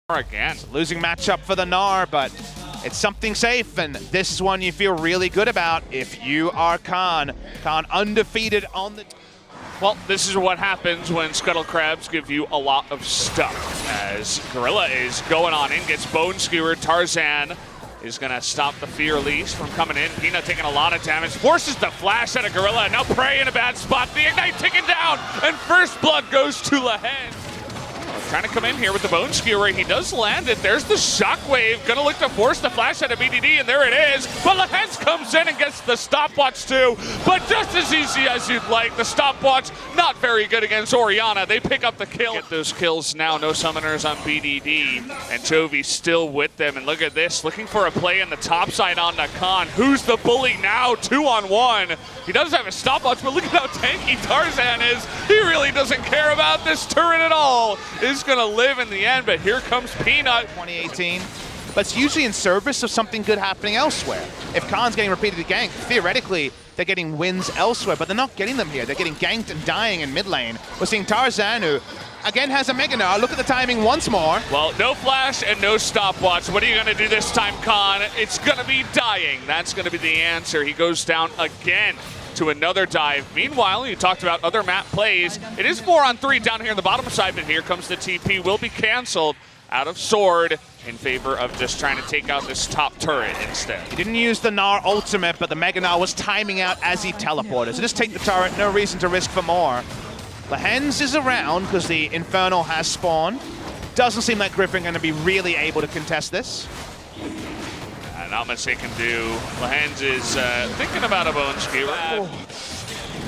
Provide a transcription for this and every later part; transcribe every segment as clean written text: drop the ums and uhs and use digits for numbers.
Again. Losing matchup for the Gnar, but it's something safe, and this is one you feel really good about if you are Khan. Khan undefeated on the... Well, this is what happens when Scuttle Crabs give you a lot of stuff. As Gorilla is going on in, gets bone skewered. Tarzan is going to stop the Fear Leash from coming in. Peanut taking a lot of damage. Forces the flash out of Gorilla. Now Prey in a bad spot. The Ignite taken down. And first blood goes to Lehen. Trying to come in here with the bone skewer. He does land it. There's the shockwave. Gonna look to force the flash out of BDD, and there it is. But Lehens comes in and gets the stopwatch too. But just as easy as you'd like. The stopwatch not very good against Orianna. They pick up the kill. Get those kills now. No summoners on BDD. And Chovy still with them. And look at this. Looking for a play in the top side on Khan. Who's the bully now? 2-on-1. He does have a stopwatch, but look at how tanky Tarzan is. He really doesn't care about this turret at all. Is going to live in the end, but here comes Peanut. 2018, but it's usually in service of something good happening elsewhere. If Khan's getting repeatedly ganked, theoretically, they're getting wins elsewhere, but they're not getting them here. They're getting ganked and dying in mid lane. We're seeing Tarzan, who again has a Mega Gnar. Look at the timing once more. Well, no flash and no stopwatch. What are you going to do this time, Khan? It's going to be dying. That's going to be the answer. He goes down again to another dive. Meanwhile, you talked about other map plays. It is 4-on-3 down here on the bottom side, but here comes the TP. Will be canceled out of Sword in favor of just trying to take out this top turret instead. He didn't use the Gnar ultimate, but the Mega Gnar was timing out as he teleported. So just take the turret, no reason to risk for more. Lehens is around because the Infernal has spawned. Doesn't seem like Griffin going to be really able to contest this. Not much they can do. Lehens is thinking about a bone skewer.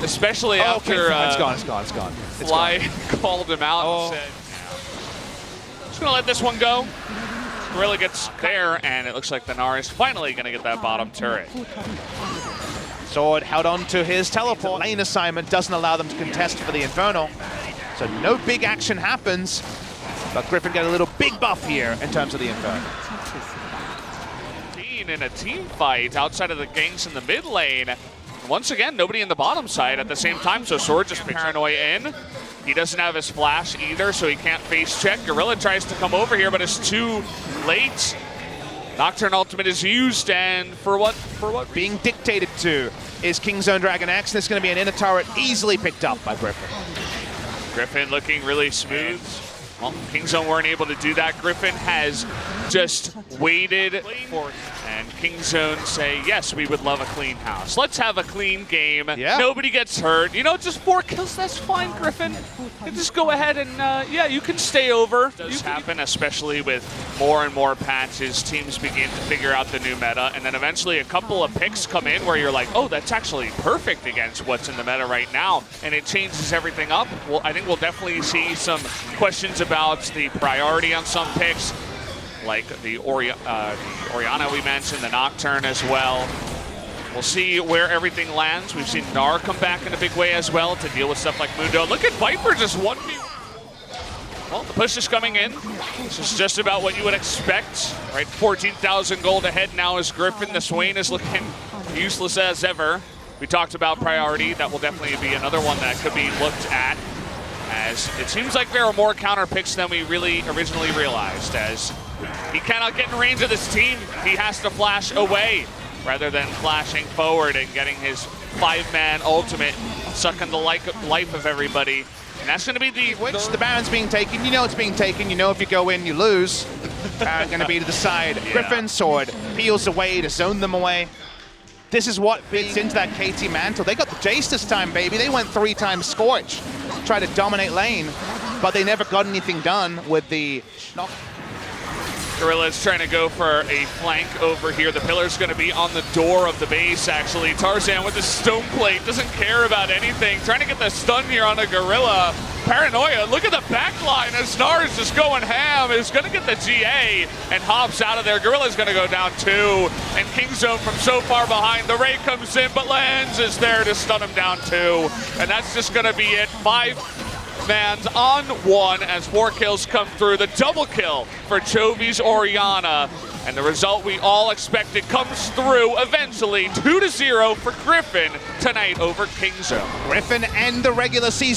Especially after it's gone. Fly called him out and said, just gonna let this one go. Gorilla gets there, and it looks like the Gnar is finally gonna get that bottom turret. Sword held on to his teleport. Lane assignment doesn't allow them to contest for the Infernal. So no big action happens, but Griffin got a little big buff here in terms of the Infernal. In a team fight outside of the ganks in the mid lane. Once again, nobody in the bottom side at the same time, so Sword just paranoia in. He doesn't have his flash either, so he can't face check. Gorilla tries to come over here, but it's too late. Nocturne ultimate is used, and for what being dictated to is Kingzone DragonX, and it's going to be an inner turret easily picked up by Griffin. Griffin looking really smooth. Well, Kingzone weren't able to do that. Griffin has just waited for it. And Kingzone say, yes, we would love a clean house. Let's have a clean game. Yeah. Nobody gets hurt. You know, just 4 kills, that's fine, Griffin. And just go ahead and, yeah, you can stay over. It does happen, especially with more and more patches. Teams begin to figure out the new meta. And then eventually a couple of picks come in where you're like, oh, that's actually perfect against what's in the meta right now. And it changes everything up. Well, I think we'll definitely see some questions about the priority on some picks, like the Orianna we mentioned, the Nocturne as well. We'll see where everything lands. We've seen Gnar come back in a big way as well to deal with stuff like Mundo. Look at Viper just 1v. Well, the push is coming in. This is just about what you would expect, right? 14,000 gold ahead now as Griffin. The Swain is looking useless as ever. We talked about priority. That will definitely be another one that could be looked at, as it seems like there are more counter picks than we really originally realized, as he cannot get in range of this team. He has to flash away rather than flashing forward and getting his 5-man ultimate, sucking the life of everybody. And that's going to be the Baron's being taken. You know it's being taken. You know if you go in, you lose. Baron going to be to the side. Yeah. Griffin Sword peels away to zone them away. This is what fits into that KT mantle. They got the Jace this time, baby. They went 3 times Scorch, tried to dominate lane, but they never got anything done with the knock. Gorilla's trying to go for a flank over here. The pillar's going to be on the door of the base, actually. Tarzan with the stone plate, doesn't care about anything. Trying to get the stun here on a Gorilla. Paranoia, look at the back line as Gnar is just going ham. Is going to get the GA and hops out of there. Gorilla's going to go down 2. And Kingzone from so far behind. The Ray comes in, but Lens is there to stun him down 2. And that's just going to be it. 5-man's on 1 as 4 kills come through. The double kill for Chovy's Orianna. And the result we all expected comes through eventually. 2-0 for Griffin tonight over Kingzone. Griffin end the regular season.